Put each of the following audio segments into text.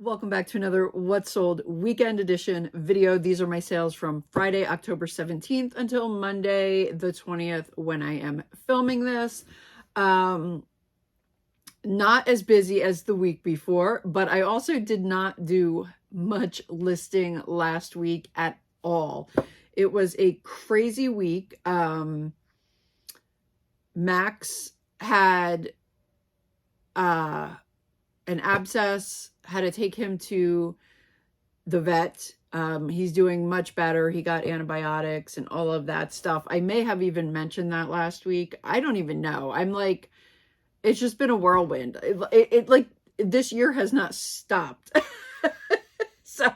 Welcome back to another What Sold Weekend Edition video. These are my sales from Friday, October 17th until Monday, the 20th, when I am filming this. Not as busy as the week before, but I also did not do much listing last week at all. It was a crazy week. Max had an abscess, had to take him to the vet. He's doing much better. He got antibiotics and all of that stuff. I may have even mentioned that last week. I don't even know. I'm like, it's just been a whirlwind. It like this year has not stopped. So,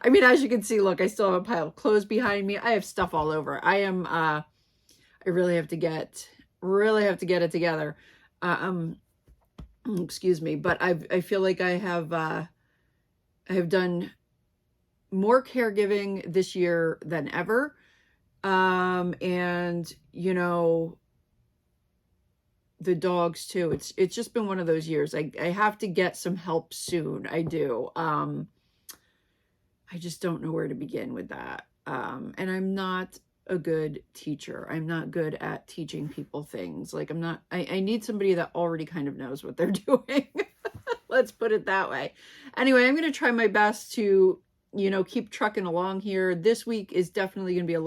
I mean, as you can see, look, I still have a pile of clothes behind me. I have stuff all over. I really have to get it together. Excuse me, but I feel like I have done more caregiving this year than ever. And you know, the dogs too. It's just been one of those years. I have to get some help soon. I do. I just don't know where to begin with that. And I'm not a good teacher. I'm not good at teaching people things. Like I need somebody that already kind of knows what they're doing. Let's put it that way. Anyway, I'm going to try my best to, you know, keep trucking along here. This week is definitely going to be a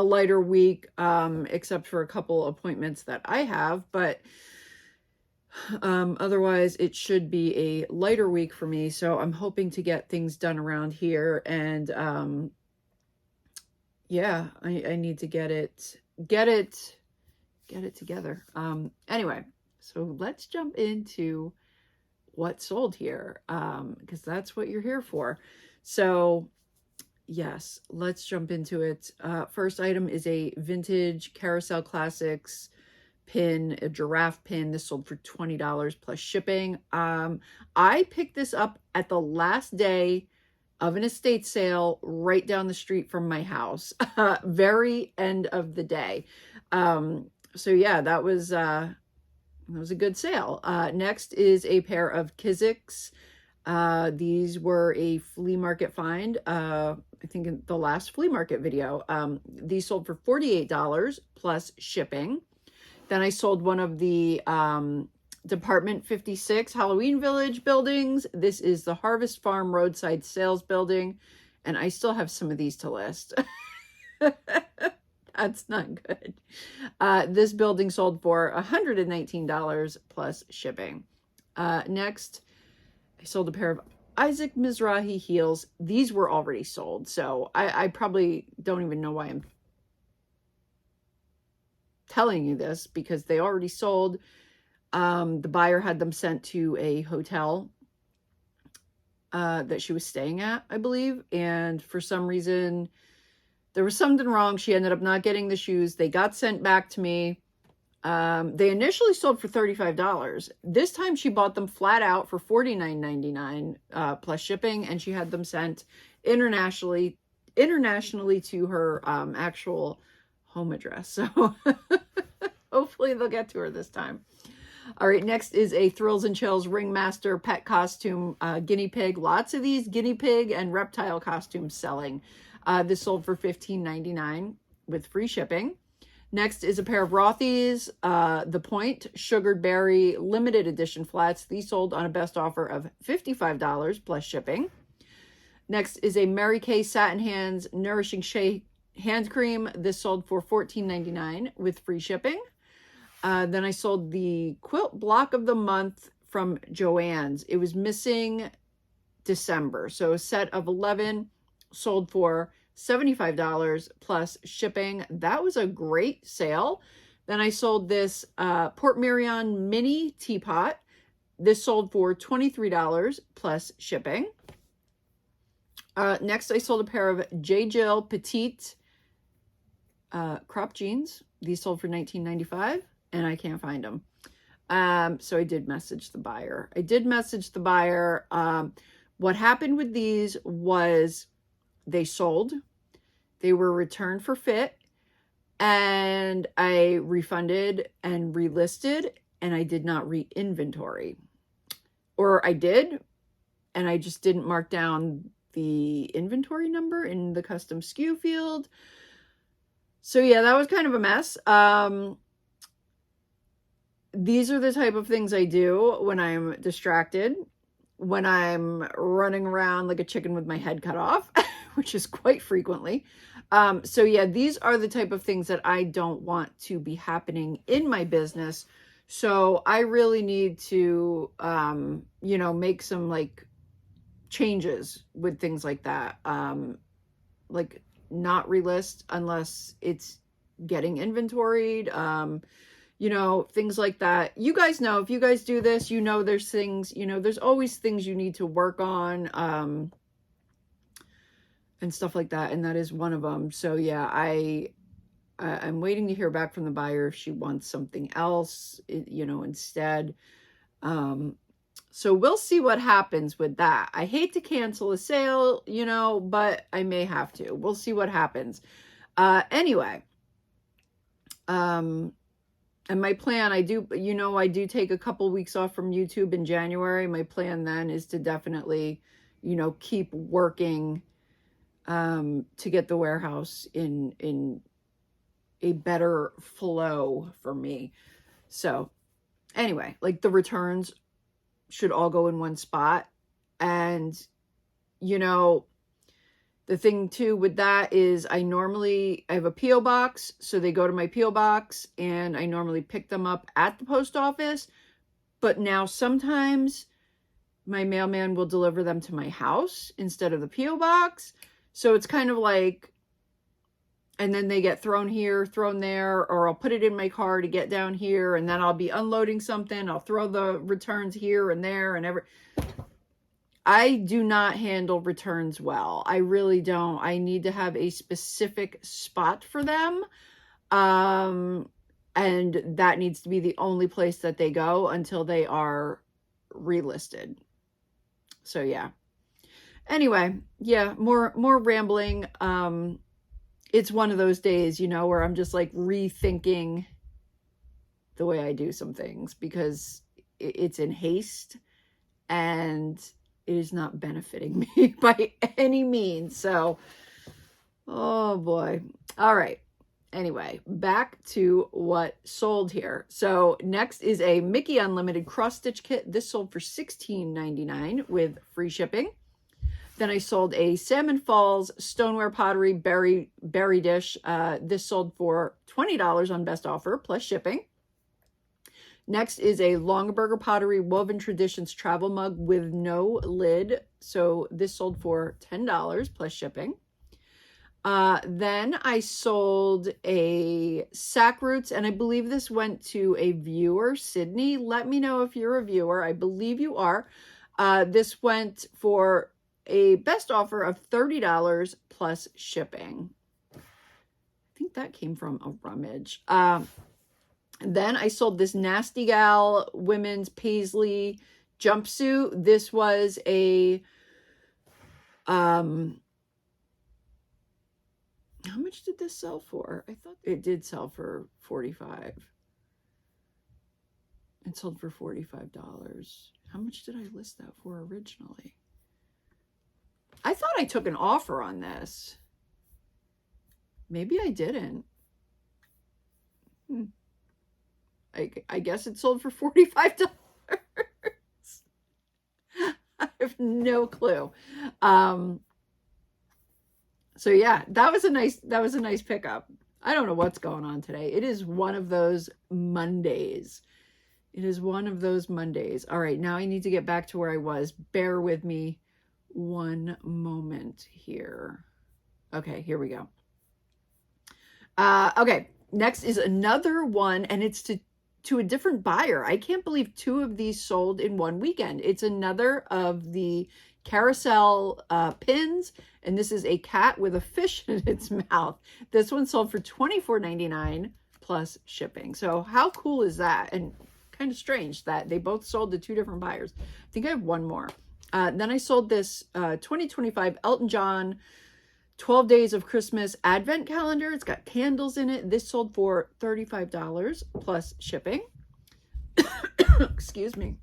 lighter week, except for a couple appointments that I have, but otherwise it should be a lighter week for me. So I'm hoping to get things done around here, and yeah, I need to get it together. Anyway, so let's jump into what sold here, because that's what you're here for. So yes, let's jump into it. First item is a vintage Carousel Classics pin, a giraffe pin. This sold for $20 plus shipping. I picked this up at the last day of an estate sale right down the street from my house. Very end of the day. So yeah, that was a good sale. Next is a pair of Kizik's. These were a flea market find. I think in the last flea market video. These sold for $48 plus shipping. Then I sold one of the Department 56 Halloween Village buildings. This is the Harvest Farm Roadside Sales Building, and I still have some of these to list. That's not good. This building sold for $119 plus shipping. Next, I sold a pair of Isaac Mizrahi heels. These were already sold, so I probably don't even know why I'm telling you this, because they already sold. The buyer had them sent to a hotel that she was staying at, I believe. And for some reason, there was something wrong. She ended up not getting the shoes. They got sent back to me. They initially sold for $35. This time she bought them flat out for $49.99 plus shipping. And she had them sent internationally to her actual home address. So hopefully they'll get to her this time. All right, next is a Thrills and Chills Ringmaster pet costume guinea pig. Lots of these guinea pig and reptile costumes selling. This sold for $15.99 with free shipping. Next is a pair of Rothy's, The Point Sugared Berry limited edition flats. These sold on a best offer of $55 plus shipping. Next is a Mary Kay Satin Hands Nourishing Shea hand cream. This sold for $14.99 with free shipping. Then I sold the quilt block of the month from Joann's. It was missing December. So a set of 11 sold for $75 plus shipping. That was a great sale. Then I sold this Port Merion mini teapot. This sold for $23 plus shipping. Next, I sold a pair of J. Jill Petite crop jeans. These sold for $19.95. And I can't find them. So I did message the buyer. What happened with these was they sold. They were returned for fit. And I refunded and relisted. And I did not re-inventory. Or I did. and I just didn't mark down the inventory number in the custom SKU field. So yeah, that was kind of a mess. These are the type of things I do when I'm distracted, when I'm running around like a chicken with my head cut off, which is quite frequently. So yeah, these are the type of things that I don't want to be happening in my business. So I really need to, you know, make some like changes with things like that. Like not relist unless it's getting inventoried. You know, things like that. You guys know, if you guys do this, you know, there's things, you know, there's always things you need to work on, and stuff like that. And that is one of them. So yeah, I'm waiting to hear back from the buyer if she wants something else, you know, instead. So we'll see what happens with that. I hate to cancel a sale, you know, but I may have to. We'll see what happens. Anyway, and my plan, I do, you know, I do take a couple weeks off from YouTube in January. My plan then is to definitely, you know, keep working to get the warehouse in a better flow for me. So anyway, like the returns should all go in one spot. And, you know, the thing too with that is I have a P.O. box, so they go to my P.O. box, and I normally pick them up at the post office. But now sometimes my mailman will deliver them to my house instead of the P.O. box. So it's kind of like, and then they get thrown here, thrown there, or I'll put it in my car to get down here, and then I'll be unloading something. I'll throw the returns here and there and I do not handle returns well. I really don't. I need to have a specific spot for them. And that needs to be the only place that they go until they are relisted. So yeah. Anyway, yeah, more rambling. It's one of those days, you know, where I'm just like rethinking the way I do some things because it's in haste and it is not benefiting me by any means. So, oh boy. All right. Anyway, back to what sold here. So next is a Mickey Unlimited cross stitch kit. This sold for $16.99 with free shipping. Then I sold a Salmon Falls stoneware pottery berry dish. This sold for $20 on best offer plus shipping. Next is a Longaberger Pottery Woven Traditions travel mug with no lid. So this sold for $10 plus shipping. Then I sold a Sack Roots, and I believe this went to a viewer, Sydney. Let me know if you're a viewer. I believe you are. This went for a best offer of $30 plus shipping. I think that came from a rummage. Then I sold this Nasty Gal women's paisley jumpsuit. This was a, how much did this sell for? I thought it did sell for $45. It sold for $45. How much did I list that for originally? I thought I took an offer on this. Maybe I didn't. I guess it sold for $45. I have no clue. So yeah, that was a nice pickup. I don't know what's going on today. It is one of those Mondays. It is one of those Mondays. All right, now I need to get back to where I was. Bear with me one moment here. Okay, here we go. Okay, next is another one, and it's to a different buyer. I can't believe 2 of these sold in one weekend. It's another of the carousel pins, and this is a cat with a fish in its mouth. This one sold for $24.99 plus shipping. So how cool is that? And kind of strange that they both sold to 2 different buyers. I think I have one more. Then I sold this 2025 Elton John 12 Days of Christmas Advent Calendar. It's got candles in it. This sold for $35 plus shipping. Excuse me.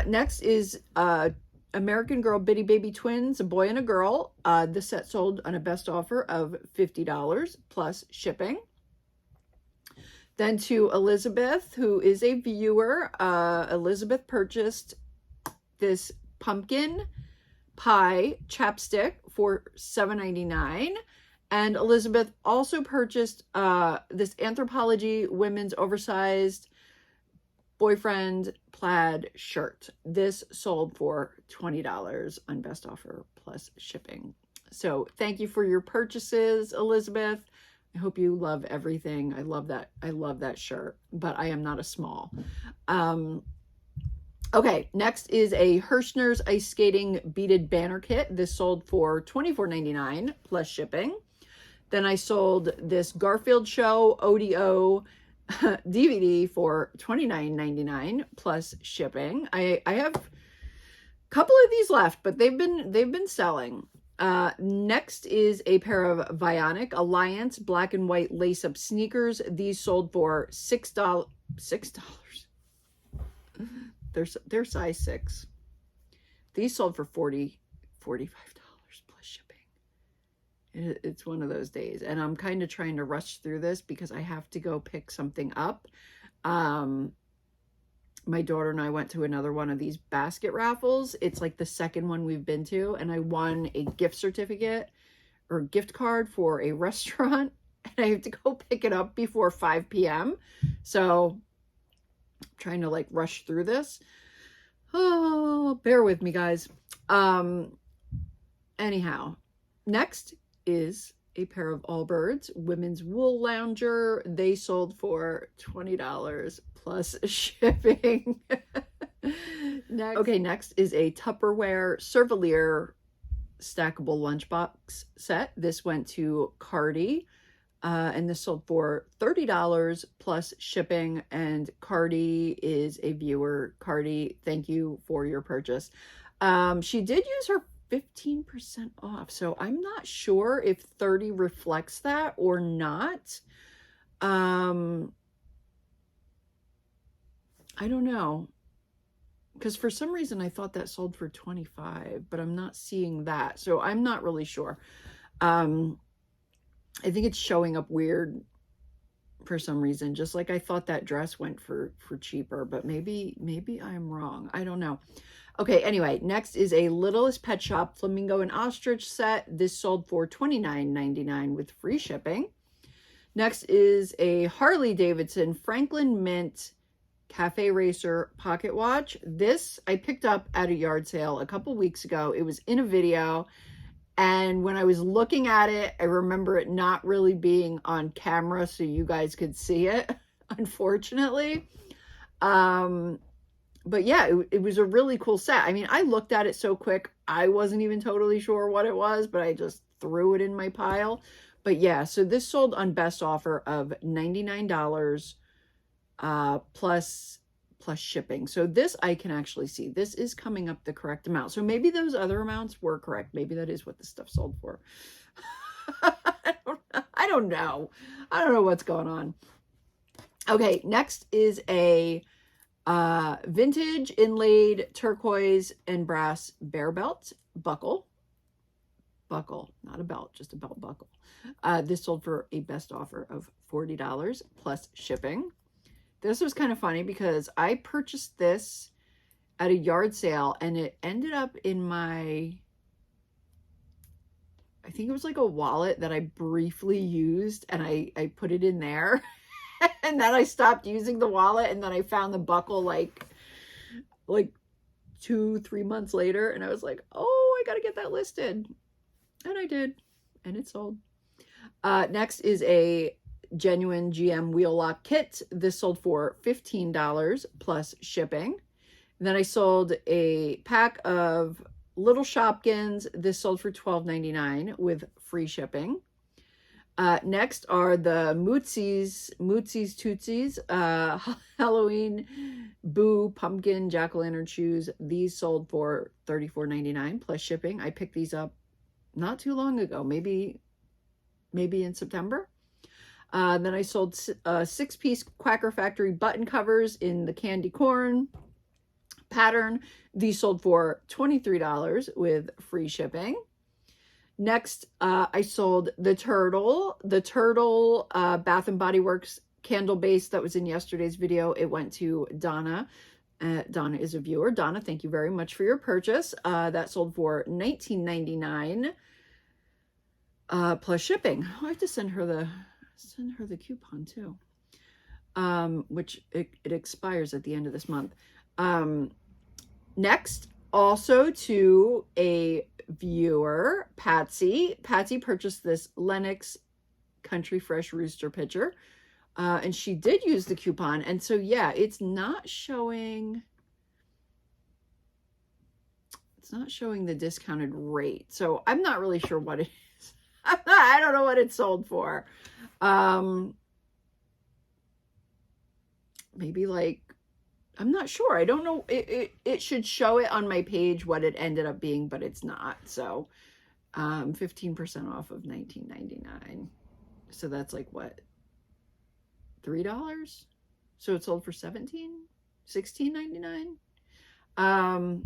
Next is American Girl Bitty Baby Twins, a boy and a girl. This set sold on a best offer of $50 plus shipping. Then to Elizabeth, who is a viewer. Elizabeth purchased this pumpkin pie chapstick for $7.99. And Elizabeth also purchased this Anthropologie women's oversized boyfriend plaid shirt. This sold for $20 on best offer plus shipping. So thank you for your purchases, Elizabeth. I hope you love everything. I love that. I love that shirt, but I am not a small. Okay, next is a Hirschner's Ice Skating Beaded Banner Kit. This sold for $24.99 plus shipping. Then I sold this Garfield Show ODO DVD for $29.99 plus shipping. I have a couple of these left, but they've been selling. Next is a pair of Vionic Alliance black and white lace-up sneakers. These sold for $6. They're size 6. These sold for $45 plus shipping. It's one of those days, and I'm kind of trying to rush through this because I have to go pick something up. My daughter and I went to another one of these basket raffles. It's like the second one we've been to, and I won a gift certificate or gift card for a restaurant, and I have to go pick it up before 5 p.m. So I'm trying to like rush through this. Oh, bear with me, guys. Anyhow, next is a pair of Allbirds women's wool lounger. They sold for $20 plus shipping. Next is a Tupperware Cervelier stackable lunchbox set. This went to Cardi, and this sold for $30 plus shipping. And Cardi is a viewer. Cardi, thank you for your purchase. She did use her 15% off, so I'm not sure if 30 reflects that or not. I don't know, because for some reason I thought that sold for 25, but I'm not seeing that, so I'm not really sure. I think it's showing up weird for some reason, just like I thought that dress went for cheaper, but maybe I'm wrong. I don't know. Okay, anyway, next is a Littlest Pet Shop Flamingo and Ostrich set. This sold for $29.99 with free shipping. Next is a Harley Davidson Franklin Mint Cafe Racer pocket watch. This I picked up at a yard sale a couple weeks ago. It was in a video, and when I was looking at it, I remember it not really being on camera so you guys could see it, unfortunately. But yeah, it was a really cool set. I mean, I looked at it so quick, I wasn't even totally sure what it was, but I just threw it in my pile. But yeah, so this sold on best offer of $99 plus shipping. So this I can actually see. This is coming up the correct amount. So maybe those other amounts were correct. Maybe that is what the stuff sold for. I don't know. I don't know what's going on. Okay, next is a vintage inlaid turquoise and brass bear belt buckle, not a belt, just a belt buckle. This sold for a best offer of $40 plus shipping. This was kind of funny because I purchased this at a yard sale and it ended up in my, I think it was like a wallet that I briefly used, and I put it in there. And then I stopped using the wallet, and then I found the buckle like 2-3 months later, and I was like, oh, I gotta get that listed. And I did, and it sold. Next is a genuine GM wheel lock kit. This sold for $15 plus shipping. And then I sold a pack of little Shopkins. This sold for $12.99 with free shipping. Next are the Mootsies Tootsies Halloween Boo Pumpkin Jack-o'-lantern shoes. These sold for $34.99 plus shipping. I picked these up not too long ago, maybe in September. Then I sold 6-piece Quacker Factory button covers in the candy corn pattern. These sold for $23 with free shipping. Next, I sold the Turtle Bath and Body Works candle base that was in yesterday's video. It went to Donna. Donna is a viewer. Donna, thank you very much for your purchase. That sold for $19.99 plus shipping. I have to send her the coupon too, which it expires at the end of this month. Next, also to a viewer, Patsy. Patsy purchased this Lennox Country Fresh Rooster pitcher, and she did use the coupon. And so, yeah, it's not showing the discounted rate. So I'm not really sure what it is. I don't know what it sold for. Maybe like, I'm not sure. I don't know. It should show it on my page what it ended up being, but it's not. So 15% off of $19.99. So that's like what? $3? So it sold for $16.99.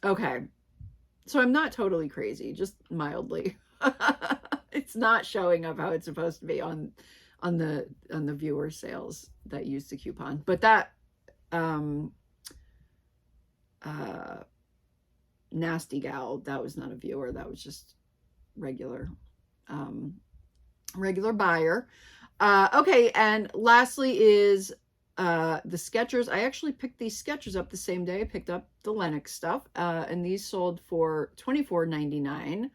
Okay. So I'm not totally crazy, just mildly. It's not showing up how it's supposed to be on the viewer sales that used the coupon. But that Nasty Gal, that was not a viewer, that was just regular buyer. Okay, and lastly is the Skechers. I actually picked these Skechers up the same day I picked up the Lennox stuff, and these sold for $24.99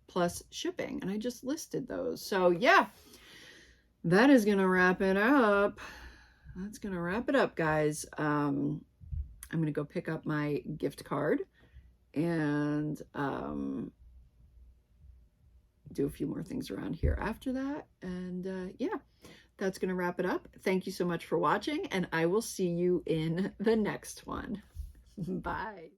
plus shipping, and I just listed those. So yeah, that is gonna wrap it up. That's gonna wrap it up, guys. I'm gonna go pick up my gift card and do a few more things around here after that. And yeah, that's gonna wrap it up. Thank you so much for watching, and I will see you in the next one. Bye.